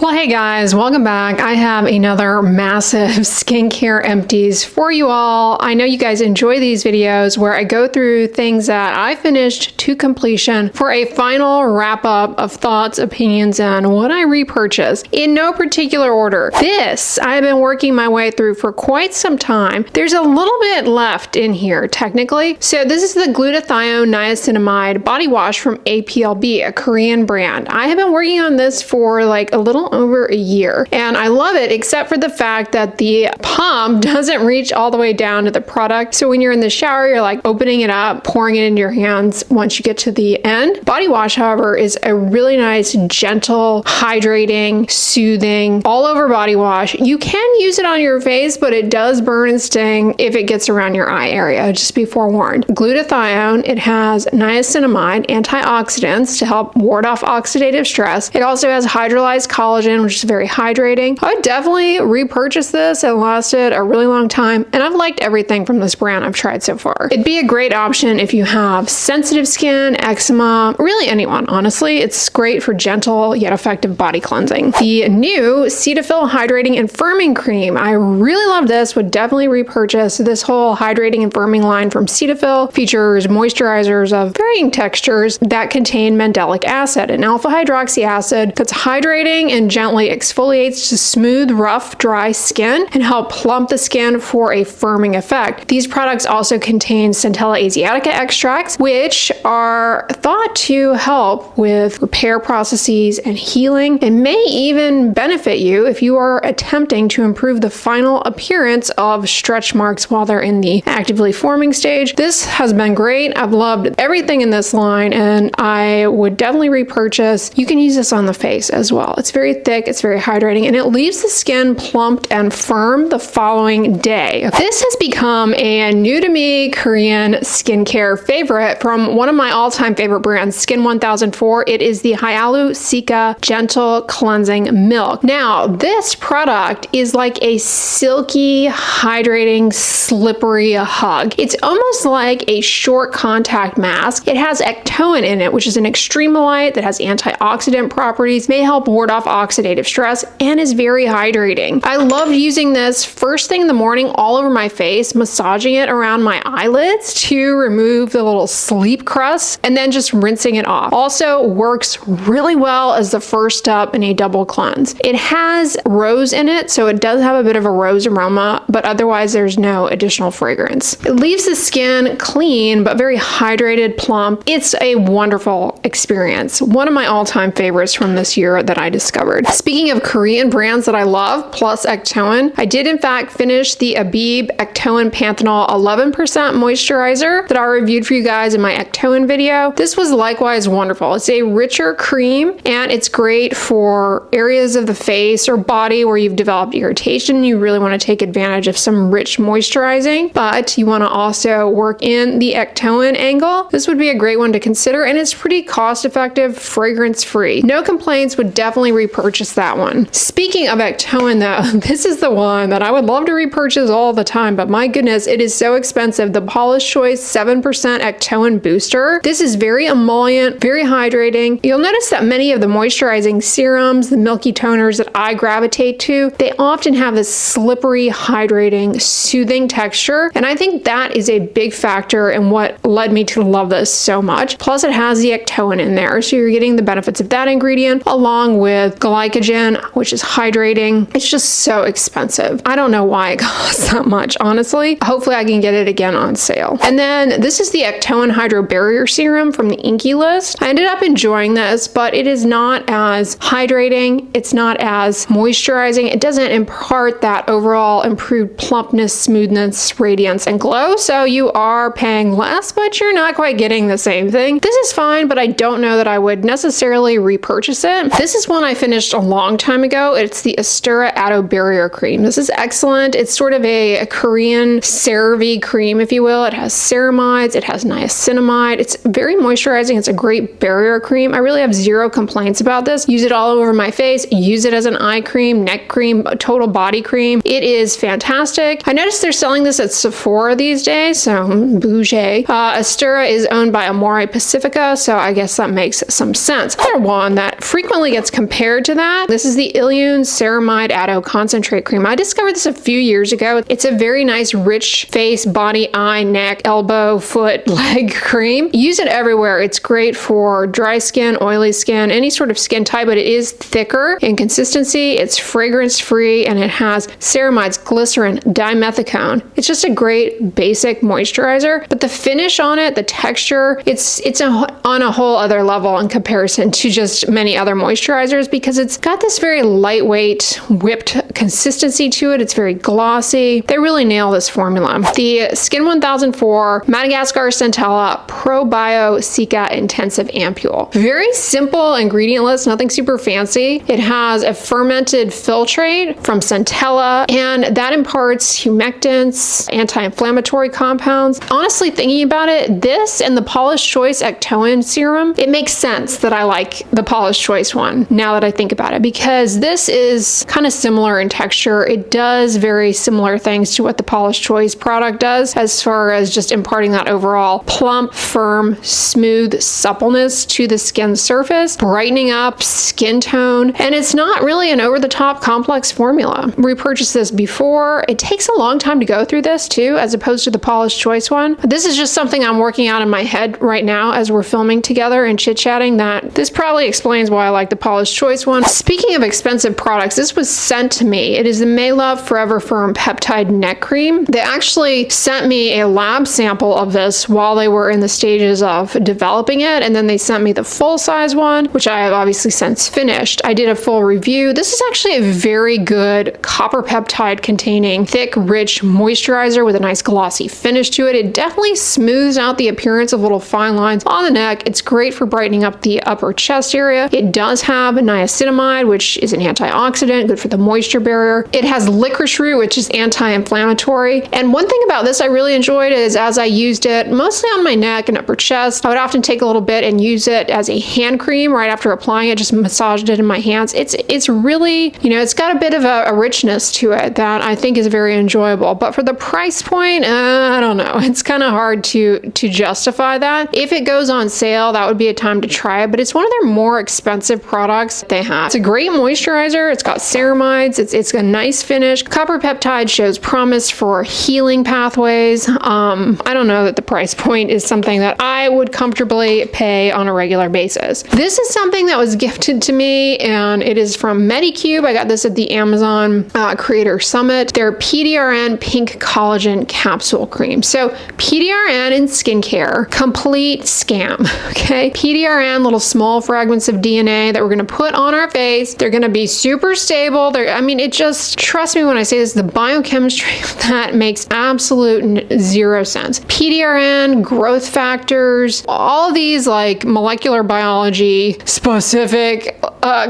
Well, hey guys, welcome back. I have another massive skincare empties for you all. I know you guys enjoy these videos where I go through things that I finished to completion for a final wrap up of thoughts, opinions, and what I repurchased in no particular order. This I've been working my way through for quite some time. There's a little bit left in here technically. So this is the Glutathione Niacinamide body wash from APLB, a Korean brand. I have been working on this for like a little over a year and I love it, except for the fact that the pump doesn't reach all the way down to the product. So when you're in the shower, you're like opening it up, pouring it into your hands once you get to the end. Body wash, however, is a really nice, gentle, hydrating, soothing, all over body wash. You can use it on your face, but it does burn and sting if it gets around your eye area. Just be forewarned. Glutathione, it has niacinamide, antioxidants to help ward off oxidative stress. It also has hydrolyzed collagen, which is very hydrating. I would definitely repurchase this. It lasted a really long time, and I've liked everything from this brand I've tried so far. It'd be a great option if you have sensitive skin, eczema, really anyone, honestly. It's great for gentle yet effective body cleansing. The new Cetaphil Hydrating and Firming Cream. I really love this, would definitely repurchase. This whole hydrating and firming line from Cetaphil features moisturizers of varying textures that contain mandelic acid, an alpha hydroxy acid that's hydrating and gently exfoliates to smooth, rough, dry skin and help plump the skin for a firming effect. These products also contain Centella asiatica extracts, which are thought to help with repair processes and healing, and may even benefit you if you are attempting to improve the final appearance of stretch marks while they're in the actively forming stage. This has been great. I've loved everything in this line, and I would definitely repurchase. You can use this on the face as well. It's very thick, it's very hydrating, and it leaves the skin plumped and firm the following day. This has become a new to me Korean skincare favorite from one of my all-time favorite brands, Skin 1004. It is the Hyalu-Cica Gentle Cleansing Milk. Now, this product is like a silky, hydrating, slippery hug. It's almost like a short contact mask. It has Ectoin in it, which is an extremolite that has antioxidant properties, may help ward off oxidative stress, and is very hydrating. I loved using this first thing in the morning all over my face, massaging it around my eyelids to remove the little sleep crust, and then just rinsing it off. Also works really well as the first step in a double cleanse. It has rose in it, so it does have a bit of a rose aroma, but otherwise there's no additional fragrance. It leaves the skin clean, but very hydrated, plump. It's a wonderful experience. One of my all-time favorites from this year that I discovered. Speaking of Korean brands that I love, plus Ectoin, I did in fact finish the Abib Ectoin Panthenol 11% moisturizer that I reviewed for you guys in my Ectoin video. This was likewise wonderful. It's a richer cream, and it's great for areas of the face or body where you've developed irritation. You really want to take advantage of some rich moisturizing, but you want to also work in the Ectoin angle. This would be a great one to consider, and it's pretty cost effective, fragrance free. No complaints, would definitely repurchase that one. Speaking of Ectoin though, this is the one that I would love to repurchase all the time, but my goodness, it is so expensive. The Paula's Choice 7% Ectoin Booster. This is very emollient, very hydrating. You'll notice that many of the moisturizing serums, the milky toners that I gravitate to, they often have this slippery, hydrating, soothing texture, and I think that is a big factor in what led me to love this so much. Plus it has the Ectoin in there, so you're getting the benefits of that ingredient along with glycogen, which is hydrating. It's just so expensive. I don't know why it costs that much, honestly. Hopefully I can get it again on sale. And then this is the Ectoin Hydro-Barrier Serum from the Inkey list. I ended up enjoying this, but it is not as hydrating. It's not as moisturizing. It doesn't impart that overall improved plumpness, smoothness, radiance, and glow. So you are paying less, but you're not quite getting the same thing. This is fine, but I don't know that I would necessarily repurchase it. This is one I finished a long time ago. It's the Aestura Ato-Barrier cream. This is excellent. It's sort of a Korean CeraVe cream, if you will. It has ceramides, it has niacinamide. It's very moisturizing. It's a great barrier cream. I really have zero complaints about this. Use it all over my face, use it as an eye cream, neck cream, total body cream. It is fantastic. I noticed they're selling this at Sephora these days, so bougie. Aestura is owned by Amore Pacifica, so I guess that makes some sense. Another one that frequently gets compared to to that. This is the Illiyoon Ceramide Ato Concentrate Cream. I discovered this a few years ago. It's a very nice, rich face, body, eye, neck, elbow, foot, leg cream. Use it everywhere. It's great for dry skin, oily skin, any sort of skin type, but it is thicker in consistency. It's fragrance-free, and it has ceramides, glycerin, dimethicone. It's just a great basic moisturizer, but the finish on it, the texture, it's on a whole other level in comparison to just many other moisturizers because it's got this very lightweight, whipped consistency to it. It's very glossy. They really nail this formula. The Skin 1004 Madagascar Centella Probio-Cica Intensive Ampoule. Very simple ingredient list, nothing super fancy. It has a fermented filtrate from Centella, and that imparts humectants, anti-inflammatory compounds. Honestly, thinking about it, this and the Paula's Choice Ectoin serum, it makes sense that I like the Paula's Choice one now that I think about it, because this is kind of similar in texture. It does very similar things to what the Paula's Choice product does as far as just imparting that overall plump, firm, smooth suppleness to the skin surface, brightening up skin tone, and it's not really an over-the-top complex formula. Repurchased this before. It takes a long time to go through this too, as opposed to the Paula's Choice one. This is just something I'm working out in my head right now as we're filming together and chit-chatting, that this probably explains why I like the Paula's Choice one. Speaking of expensive products, this was sent to me. It is the Maelove Forever Firm Peptide Neck Cream. They actually sent me a lab sample of this while they were in the stages of developing it, and then they sent me the full-size one, which I have obviously since finished. I did a full review. This is actually a very good copper peptide containing thick, rich moisturizer with a nice glossy finish to it. It definitely smooths out the appearance of little fine lines on the neck. It's great for brightening up the upper chest area. It does have niacinamide, which is an antioxidant, good for the moisture barrier. It has licorice root, which is anti-inflammatory. And one thing about this I really enjoyed is as I used it mostly on my neck and upper chest, I would often take a little bit and use it as a hand cream right after applying it, just massaged it in my hands. It's really, you know, it's got a bit of a richness to it that I think is very enjoyable. But for the price point, I don't know. It's kind of hard to justify that. If it goes on sale, that would be a time to try it, but it's one of their more expensive products they have. It's a great moisturizer. It's got ceramides. It's a nice finish. Copper peptide shows promise for healing pathways. I don't know that the price point is something that I would comfortably pay on a regular basis. This is something that was gifted to me, and it is from Medicube. I got this at the Amazon Creator Summit. Their PDRN Pink Collagen Capsule Cream. So PDRN in skincare, complete scam, okay? PDRN, little small fragments of DNA that we're gonna put on our face. They're gonna be super stable. I mean, it just, trust me when I say this, the biochemistry of that makes absolute zero sense. PDRN, growth factors, all of these like molecular biology specific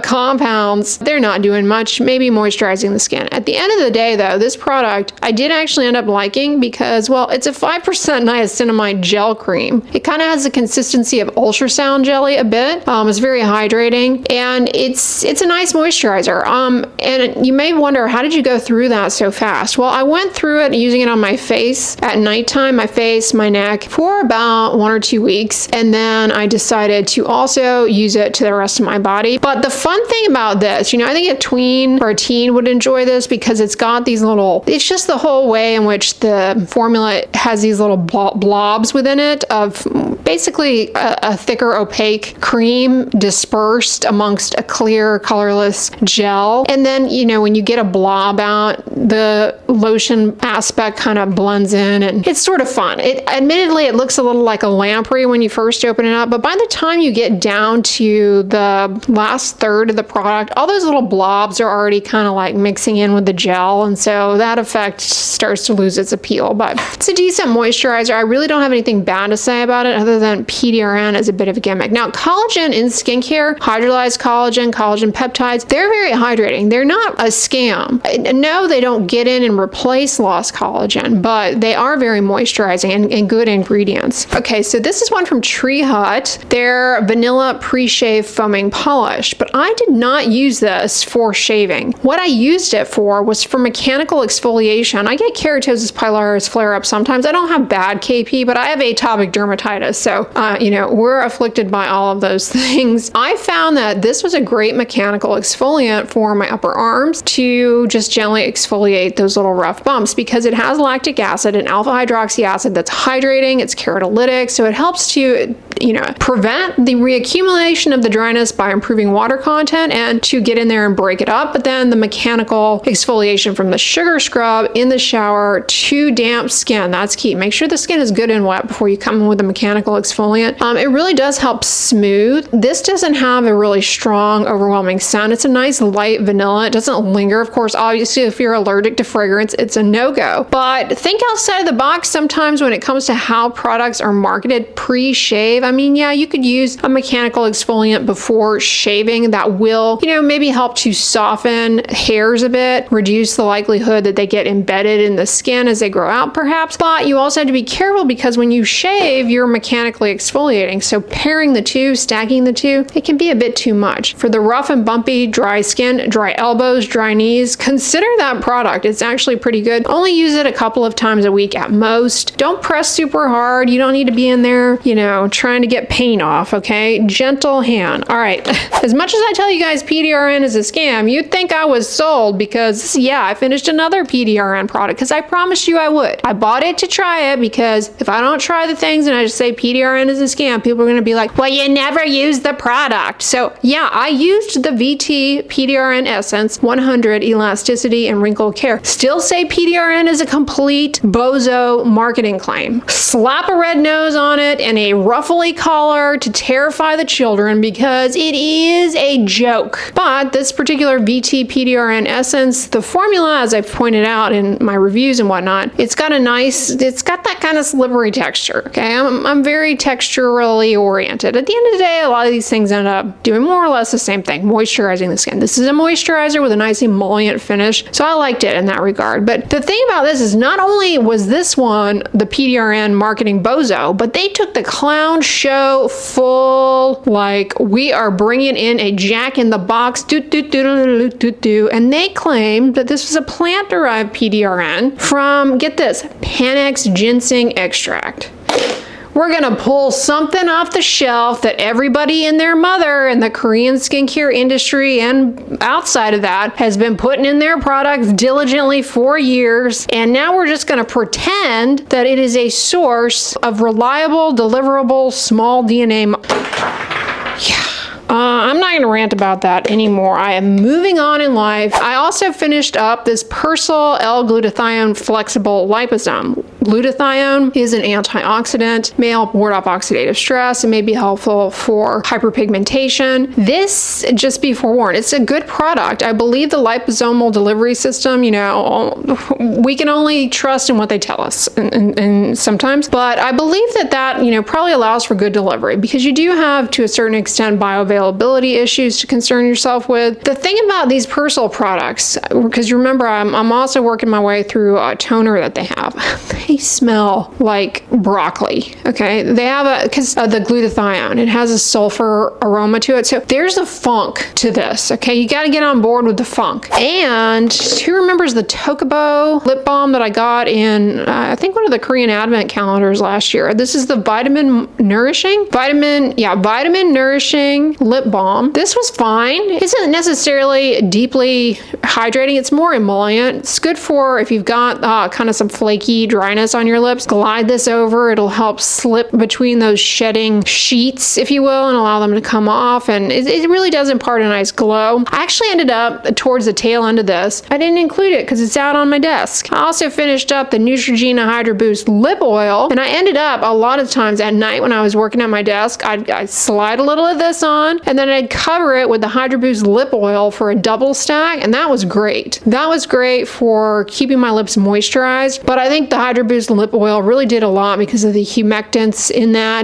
compounds, they're not doing much, maybe moisturizing the skin. At the end of the day though, this product I did actually end up liking because, well, it's a 5% niacinamide gel cream. It kind of has the consistency of ultrasound jelly a bit. It's very hydrating, and it's a nice moisturizer. And you may wonder, how did you go through that so fast? Well, I went through it using it on my face at nighttime, my face, my neck, for about 1 or 2 weeks, and then I decided to also use it to the rest of my body. But the fun thing about this, you know, I think a tween or a teen would enjoy this because it's got these little, it's just the whole way in which the formula has these little blobs within it of basically a thicker opaque cream dispersed amongst a clear colorless gel. And then, you know, when you get a blob out, the lotion aspect kind of blends in, and it's sort of fun. Admittedly, it looks a little like a lamprey when you first open it up, but by the time you get down to the last third of the product, all those little blobs are already kind of like mixing in with the gel, and so that effect starts to lose its appeal. But it's a decent moisturizer. I really don't have anything bad to say about it other than PDRN is a bit of a gimmick. Now, collagen in skincare, hydrolyzed collagen, collagen peptides, they're very hydrating. They're not a scam. No, they don't get in and replace lost collagen, but they are very moisturizing and good ingredients. Okay, so this is one from Tree Hut. Their vanilla pre-shave foaming polish, but I did not use this for shaving. What I used it for was for mechanical exfoliation. I get keratosis pilaris flare-up sometimes. I don't have bad KP, but I have atopic dermatitis, so So, you know, we're afflicted by all of those things. I found that this was a great mechanical exfoliant for my upper arms to just gently exfoliate those little rough bumps because it has lactic acid and alpha hydroxy acid that's hydrating, it's keratolytic, so it helps to, you know, prevent the reaccumulation of the dryness by improving water content and to get in there and break it up. But then the mechanical exfoliation from the sugar scrub in the shower to damp skin, that's key. Make sure the skin is good and wet before you come in with a mechanical exfoliant. It really does help smooth. This doesn't have a really strong, overwhelming scent. It's a nice light vanilla. It doesn't linger. Of course, obviously, if you're allergic to fragrance, it's a no-go. But think outside of the box sometimes when it comes to how products are marketed pre-shave. I mean, yeah, you could use a mechanical exfoliant before shaving that will, you know, maybe help to soften hairs a bit, reduce the likelihood that they get embedded in the skin as they grow out, perhaps. But you also have to be careful because when you shave, you're mechanically exfoliating. So pairing the two, stacking the two, it can be a bit too much. For the rough and bumpy, dry skin, dry elbows, dry knees, consider that product. It's actually pretty good. Only use it a couple of times a week at most. Don't press super hard. You don't need to be in there, you know, trying to get paint off, okay? Gentle hand. All right. As much as I tell you guys PDRN is a scam, you'd think I was sold because, yeah, I finished another PDRN product because I promised you I would. I bought it to try it because if I don't try the things and I just say PDRN is a scam, people are going to be like, well, you never used the product. So yeah, I used the VT PDRN Essence 100 Elasticity and Wrinkle Care. Still say PDRN is a complete bozo marketing claim. Slap a red nose on it and a ruffly collar to terrify the children because it is a joke. But this particular VT PDRN Essence, the formula, as I've pointed out in my reviews and whatnot, it's got that kind of slippery texture, okay? I'm very texturally oriented. At the end of the day, a lot of these things end up doing more or less the same thing, moisturizing the skin. This is a moisturizer with a nice emollient finish, so I liked it in that regard. But the thing about this is not only was this one the PDRN marketing bozo, but they took the clown show full, like, we are bringing in a jack-in-the-box, and they claimed that this was a plant-derived PDRN from, get this, Panax ginseng extract. We're gonna pull something off the shelf that everybody and their mother in the Korean skincare industry and outside of that has been putting in their products diligently for years. And now we're just gonna pretend that it is a source of reliable, deliverable, small DNA. Yeah. I'm not going to rant about that anymore. I am moving on in life. I also finished up this Purcell L-Glutathione Flexible Liposome. Glutathione is an antioxidant, may help ward off oxidative stress. It may be helpful for hyperpigmentation. This, just be forewarned, it's a good product. I believe the liposomal delivery system, you know, we can only trust in what they tell us and sometimes, but I believe that, you know, probably allows for good delivery because you do have, to a certain extent, bioavailability issues to concern yourself with. The thing about these Purcell products, because you remember I'm also working my way through a toner that they have. They smell like broccoli, okay? They have because of the glutathione, it has a sulfur aroma to it. So there's a funk to this, okay? You got to get on board with the funk. And who remembers the Tocobo lip balm that I got in, I think one of the Korean advent calendars last year? This is the Vitamin Nourishing lip balm. This was fine. It isn't necessarily deeply hydrating. It's more emollient. It's good for if you've got kind of some flaky dryness on your lips. Glide this over. It'll help slip between those shedding sheets, if you will, and allow them to come off. And it really does impart a nice glow. I actually ended up towards the tail end of this. I didn't include it because it's out on my desk. I also finished up the Neutrogena Hydra Boost lip oil, and I ended up a lot of times at night when I was working at my desk, I'd slide a little of this on, and then I'd cover it with the Hydra Boost lip oil for a double stack, and that was great. That was great for keeping my lips moisturized, but I think the Hydra Boost lip oil really did a lot because of the humectants in that.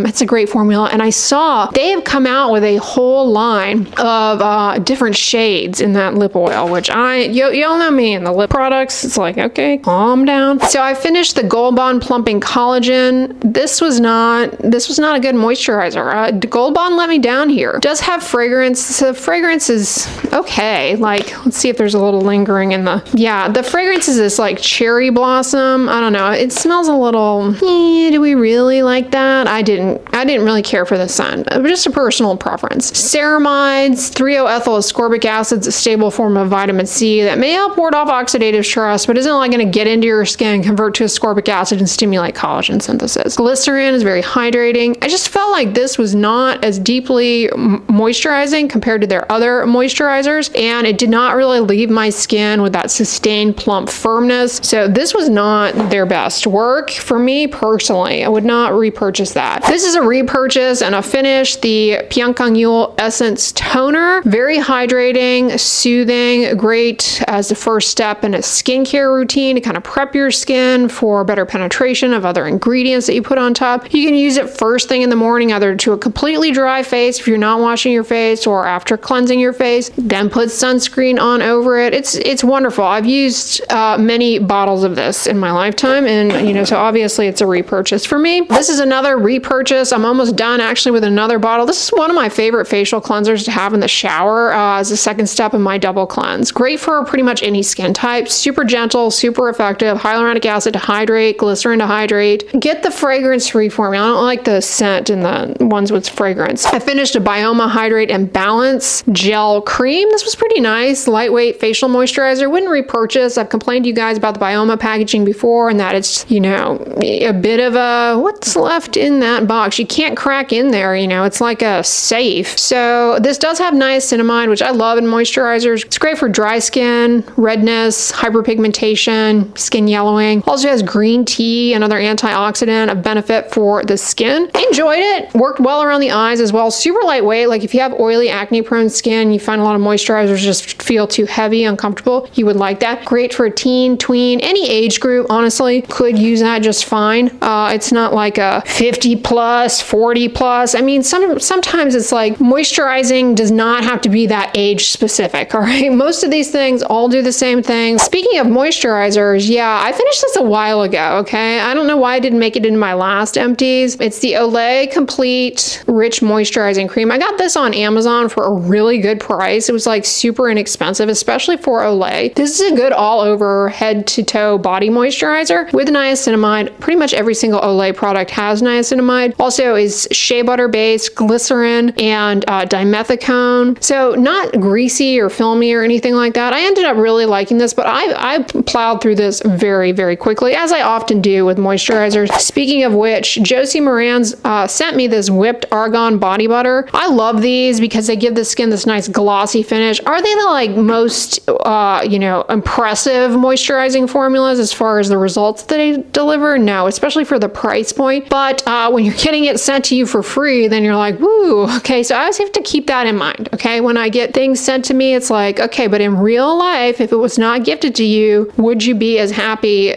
It's a great formula, and I saw they have come out with a whole line of different shades in that lip oil, which y'all know me and the lip products. It's like, okay, calm down. So I finished the Gold Bond Plumping Collagen. This was not a good moisturizer. Gold Bond let me down here. It does have fragrance. The fragrance is okay. Like, let's see if there's a little lingering in the, yeah, the fragrance is this like cherry blossom. I don't know. It smells a little, do we really like that? I didn't really care for the scent. It was just a personal preference. Ceramides, 3-O-ethyl ascorbic acid, a stable form of vitamin C that may help ward off oxidative stress, but isn't like going to get into your skin, convert to ascorbic acid, and stimulate collagen synthesis. Glycerin is very hydrating. I just felt like this was not as deeply moisturizing compared to their other moisturizers, and it did not really leave my skin with that sustained plump firmness. So this was not their best work for me personally. I would not repurchase that. This is a repurchase and a finish, the Pyeongkangul Essence Toner. Very hydrating, soothing, great as the first step in a skincare routine to kind of prep your skin for better penetration of other ingredients that you put on top. You can use it first thing in the morning, either to a completely dry face if you're not washing your face, or after cleansing your face, then put sunscreen on over it. It's wonderful. I've used many bottles of this in my lifetime, and you know, so obviously it's a repurchase for me. This is another repurchase. I'm almost done actually with another bottle. This is one of my favorite facial cleansers to have in the shower as a second step in my double cleanse. Great for pretty much any skin type. Super gentle, super effective. Hyaluronic acid to hydrate, glycerin to hydrate. Get the fragrance-free formula. I don't like the scent in the ones with fragrance. I finished a Bioma Hydrate and Balance Gel Cream. This was pretty nice. Lightweight facial moisturizer. Wouldn't repurchase. I've complained to you guys about the Bioma packaging before, and that it's, you know, a bit of a, what's left in that box? You can't crack in there, you know, it's like a safe. So this does have niacinamide, which I love in moisturizers. It's great for dry skin, redness, hyperpigmentation, skin yellowing. Also has green tea, another antioxidant of benefit for the skin. I enjoyed it. Worked well around the eyes as well. Super lightweight. Like if you have oily, acne-prone skin, you find a lot of moisturizers just feel too heavy, uncomfortable, you would like that. Great for a teen, tween, any age group, honestly, could use that just fine. It's not like a 50 plus, 40 plus. I mean, sometimes it's like moisturizing does not have to be that age specific, all right? Most of these things all do the same thing. Speaking of moisturizers, yeah, I finished this a while ago, okay? I don't know why I didn't make it into my last empties. It's the Olay Complete Rich Moisturizing Cream. I got this on Amazon for a really good price. It was like super inexpensive, especially for Olay. This is a good all over head to toe body moisturizer with niacinamide. Pretty much every single Olay product has niacinamide. Also is shea butter based, glycerin, and dimethicone. So not greasy or filmy or anything like that. I ended up really liking this, but I plowed through this very, very quickly, as I often do with moisturizers. Speaking of which, Josie Moran's sent me this whipped argan body butter. I love these because they give the skin this nice glossy finish. Are they the like most, you know, impressive moisturizing formulas as far as the results that they deliver? No, especially for the price point. But when you're getting it sent to you for free, then you're like, woo, okay. So I always have to keep that in mind, okay? When I get things sent to me, it's like, okay, but in real life, if it was not gifted to you, would you be as happy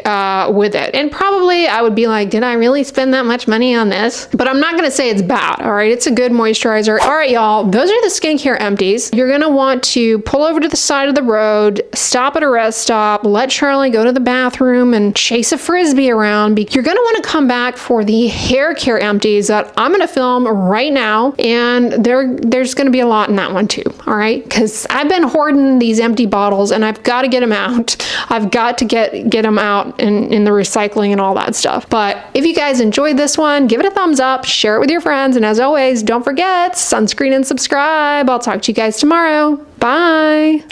with it? And probably I would be like, did I really spend that much money on this? But I'm not gonna say it's bad, all right? It's a good moisturizer. All right, y'all, those are the skincare empties. You're gonna want to pull over to the side of the road, stop at a rest stop, let Charlie go to the bathroom and chase a Frisbee around. You're gonna wanna come back for the hair care empties that I'm gonna film right now, and there's gonna be a lot in that one too, all right? Because I've been hoarding these empty bottles and I've got to get them out. I've got to get them out in the recycling and all that stuff. But if you guys enjoyed this one, give it a thumbs up, share it with your friends, and as always, don't forget, sunscreen and subscribe. I'll talk to you guys tomorrow. Bye.